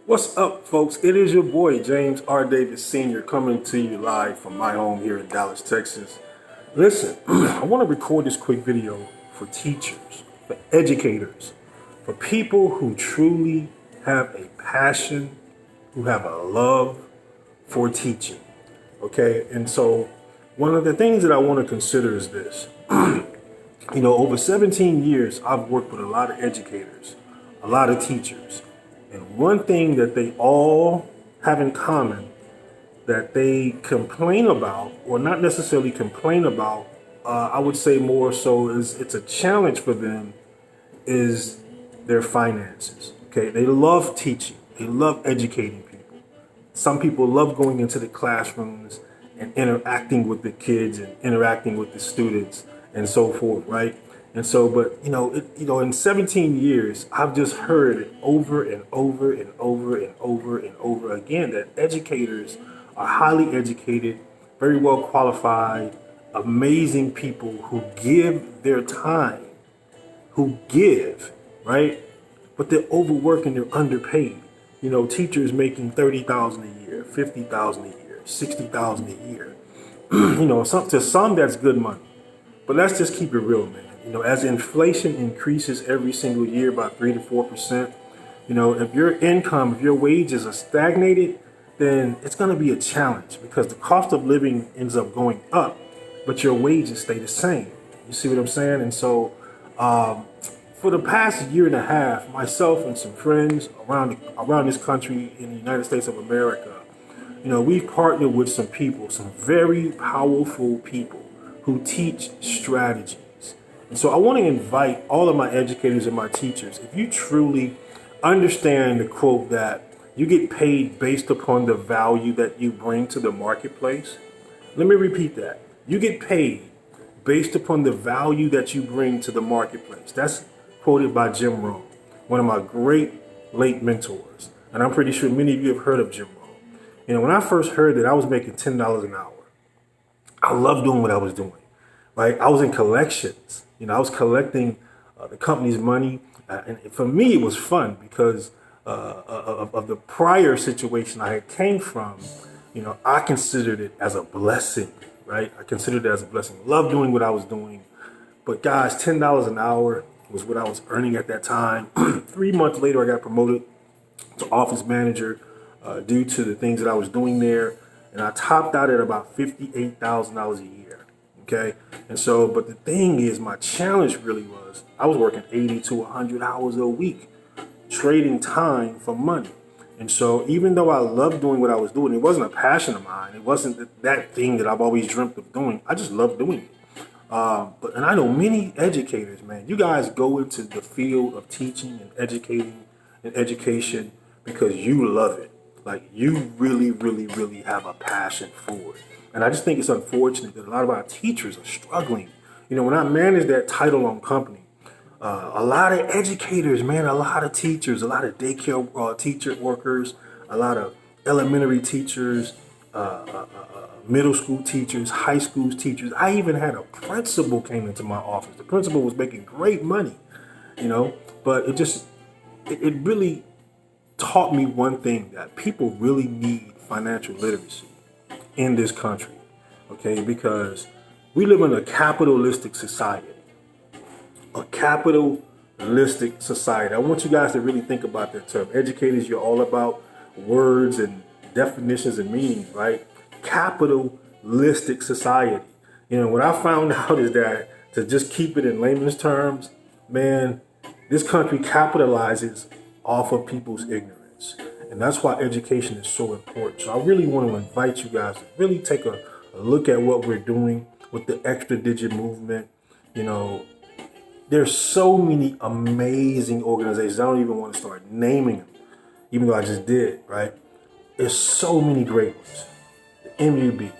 What's up, folks? It is your boy, James R. Davis Sr., coming to you live from my home here in Dallas, Texas. Listen, I want to record this quick video for teachers, for educators, for people who truly have a passion, who have a love for teaching. Okay? And so, one of the things that I want to consider is this. Over 17 years, I've worked with a lot of educators, a lot of teachers. And one thing that they all have in common that they complain about, or not necessarily complain about, I would say more so is it's a challenge for them, is their finances. Okay, they love teaching. They love educating people. Some people love going into the classrooms and interacting with the kids and interacting with the students and so forth, right? And so, but in 17 years, I've just heard it over and over and over and over and over again that educators are highly educated, very well qualified, amazing people who give their time, right? But they're overworked and they're underpaid. Teachers making $30,000 a year, $50,000 a year, $60,000 a year. To some that's good money. But let's just keep it real, man. As inflation increases every single year by 3 to 4%, if your income, if your wages are stagnated, then it's going to be a challenge because the cost of living ends up going up, but your wages stay the same. You see what I'm saying? And so, for the past year and a half, myself and some friends around this country in the United States of America, we've partnered with some people, some very powerful people who teach strategy. And so I want to invite all of my educators and my teachers, if you truly understand the quote that you get paid based upon the value that you bring to the marketplace. Let me repeat that. You get paid based upon the value that you bring to the marketplace. That's quoted by Jim Rohn, one of my great late mentors. And I'm pretty sure many of you have heard of Jim Rohn. When I first heard that, I was making $10 an hour. I loved doing what I was doing, right? I was in collections. I was collecting the company's money. And for me, it was fun because of the prior situation I had came from. I considered it as a blessing, right? I considered it as a blessing. Loved doing what I was doing. But guys, $10 an hour was what I was earning at that time. 3 months later, I got promoted to office manager due to the things that I was doing there. And I topped out at about $58,000 a year. Okay. And so, but the thing is, my challenge really was I was working 80 to 100 hours a week, trading time for money. And so even though I loved doing what I was doing, it wasn't a passion of mine. It wasn't that thing that I've always dreamt of doing. I just loved doing it. And I know many educators, man, you guys go into the field of teaching and educating and education because you love it. Like you really, really, really have a passion for it. And I just think it's unfortunate that a lot of our teachers are struggling. When I manage that title-owned company, a lot of educators, man, a lot of teachers, a lot of daycare teacher workers, a lot of elementary teachers, middle school teachers, high school teachers. I even had a principal came into my office. The principal was making great money, but it really taught me one thing, that people really need financial literacy in this country, okay? Because we live in a capitalistic society. A capitalistic society. I want you guys to really think about that term. Educators, you're all about words and definitions and meanings, right? Capitalistic society. What I found out is that, to just keep it in layman's terms, man, this country capitalizes off of people's ignorance. And that's why education is so important. So I really want to invite you guys to really take a look at what we're doing with the extra digit movement. There's so many amazing organizations. I don't even want to start naming them, even though I just did, right? There's so many great ones. The MUB,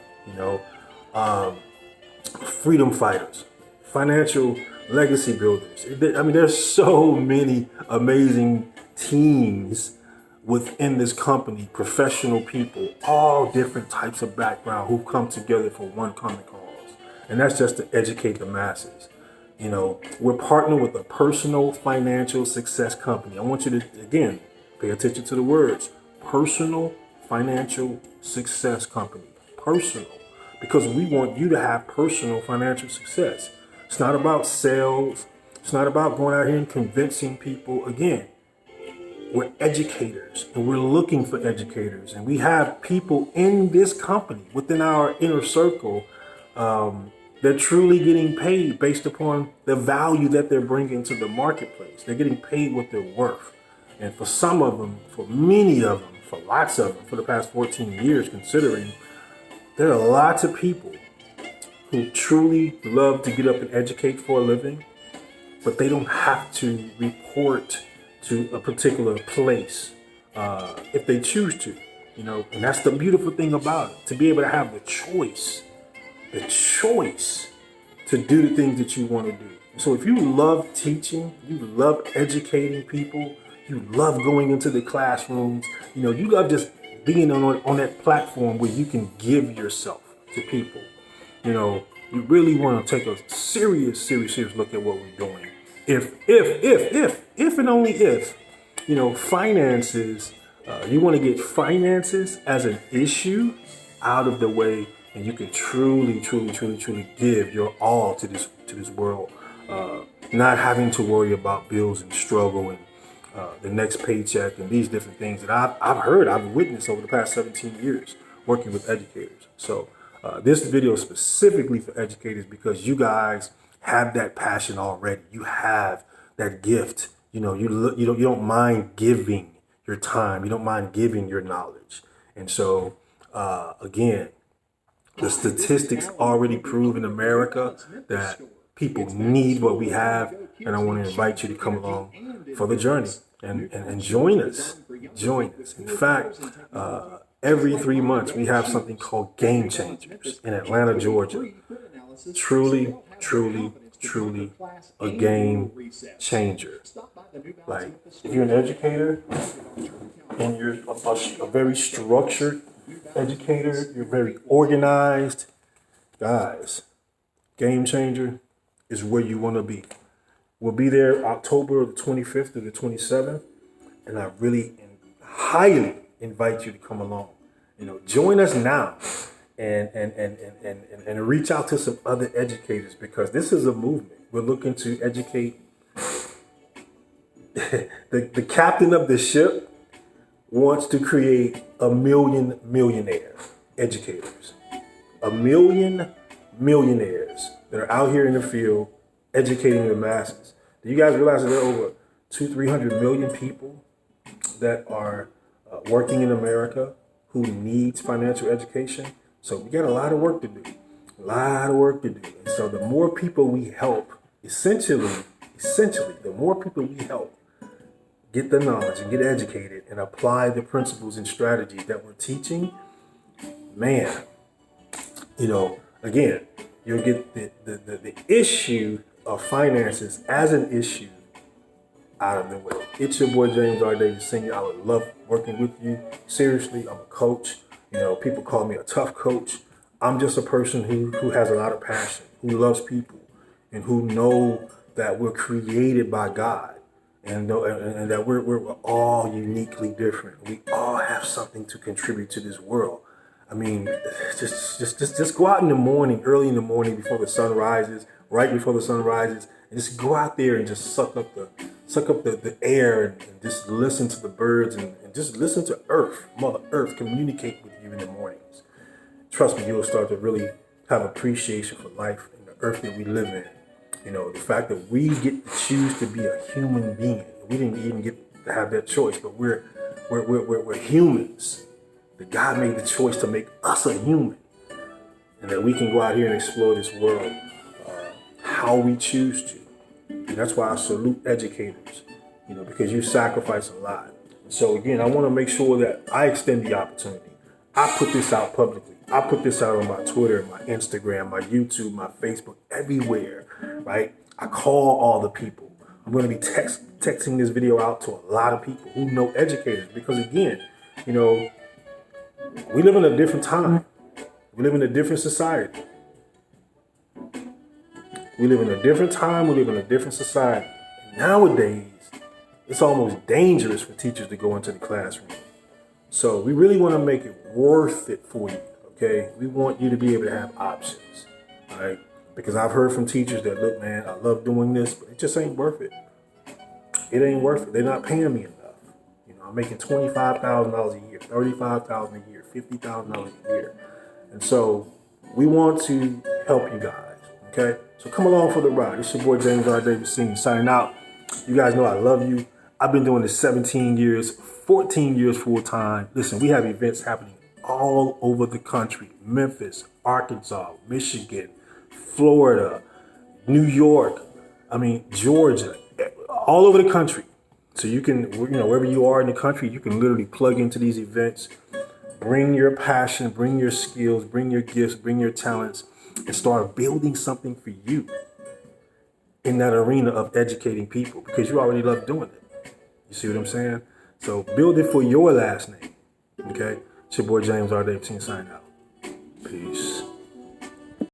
freedom fighters, financial legacy builders. There's so many amazing teams within this company, professional people, all different types of background who've come together for one common cause. And that's just to educate the masses. We're partnering with a personal financial success company. I want you to, again, pay attention to the words. Personal financial success company. Personal. Because we want you to have personal financial success. It's not about sales. It's not about going out here and convincing people. Again, we're educators and we're looking for educators. And we have people in this company, within our inner circle, they're truly getting paid based upon the value that they're bringing to the marketplace. They're getting paid what they're worth. And for some of them, for many of them, for lots of them, for the past 14 years, considering, there are lots of people who truly love to get up and educate for a living, but they don't have to report to a particular place if they choose to, and that's the beautiful thing about it, to be able to have the choice to do the things that you want to do. So if you love teaching, you love educating people, you love going into the classrooms, you love just being on that platform where you can give yourself to people, you really want to take a serious look at what we're doing. If and only if, finances, you want to get finances as an issue out of the way, and you can truly give your all to this world, not having to worry about bills and struggle and the next paycheck and these different things that I've witnessed over the past 17 years working with educators. So this video is specifically for educators because you guys have that passion already. You have that gift. You don't mind giving your time. You don't mind giving your knowledge. And so again, the statistics already prove in America that people need what we have, and I want to invite you to come along for the journey and join us. Join us. In fact, every 3 months we have something called Game Changers in Atlanta, Georgia. Truly a game changer. Like, if you're an educator and you're a very structured educator, you're very organized, guys, Game Changer is where you want to be. We'll be there October the 25th to the 27th, and I really highly invite you to come along. Join us now and reach out to some other educators, because this is a movement. We're looking to educate. The captain of the ship wants to create 1 million millionaire educators. 1 million millionaires that are out here in the field educating the masses. Do you guys realize that there are over 200-300 million people that are working in America who needs financial education? So we got a lot of work to do. And so the more people we help, essentially, the more people we help get the knowledge and get educated and apply the principles and strategies that we're teaching, man, again, you'll get the issue of finances as an issue out of the way. It's your boy James R. Davis Sr. I would love working with you. Seriously, I'm a coach. People call me a tough coach. I'm just a person who has a lot of passion, who loves people, and who know that we're created by God, and that we're all uniquely different. We all have something to contribute to this world. I mean, just go out in the morning, early in the morning, before the sun rises, right before the sun rises, and just go out there and just suck up the air and just listen to the birds and just listen to Earth, Mother Earth, communicate with you in the mornings. Trust me, you'll start to really have appreciation for life and the earth that we live in. The fact that we get to choose to be a human being. We didn't even get to have that choice, but we're humans. That God made the choice to make us a human, and that we can go out here and explore this world how we choose to. And that's why I salute educators, because you sacrifice a lot. So again, I want to make sure that I extend the opportunity. I put this out publicly. I put this out on my Twitter, my Instagram, my YouTube, my Facebook, everywhere, right? I call all the people. I'm going to be texting this video out to a lot of people who know educators, because again, we live in a different time. We live in a different society. We live in a different time. We live in a different society. Nowadays, it's almost dangerous for teachers to go into the classroom. So we really want to make it worth it for you. Okay, we want you to be able to have options. All right, because I've heard from teachers that, look, man, I love doing this, but it just ain't worth it. It ain't worth it. They're not paying me enough. You know, I'm making $25,000 a year, $35,000 a year, $50,000 a year, and so we want to help you guys. Okay, so come along for the ride. It's your boy James R. Davis Sr. signing out. You guys know I love you. I've been doing this 17 years, 14 years full time. Listen, we have events happening all over the country: Memphis, Arkansas, Michigan, Florida, New York. Georgia, all over the country. So you can, wherever you are in the country, you can literally plug into these events, bring your passion, bring your skills, bring your gifts, bring your talents, and start building something for you in that arena of educating people, because you already love doing it. You see what I'm saying? So build it for your last name. Okay? It's your boy James R. Davis signing out. Peace.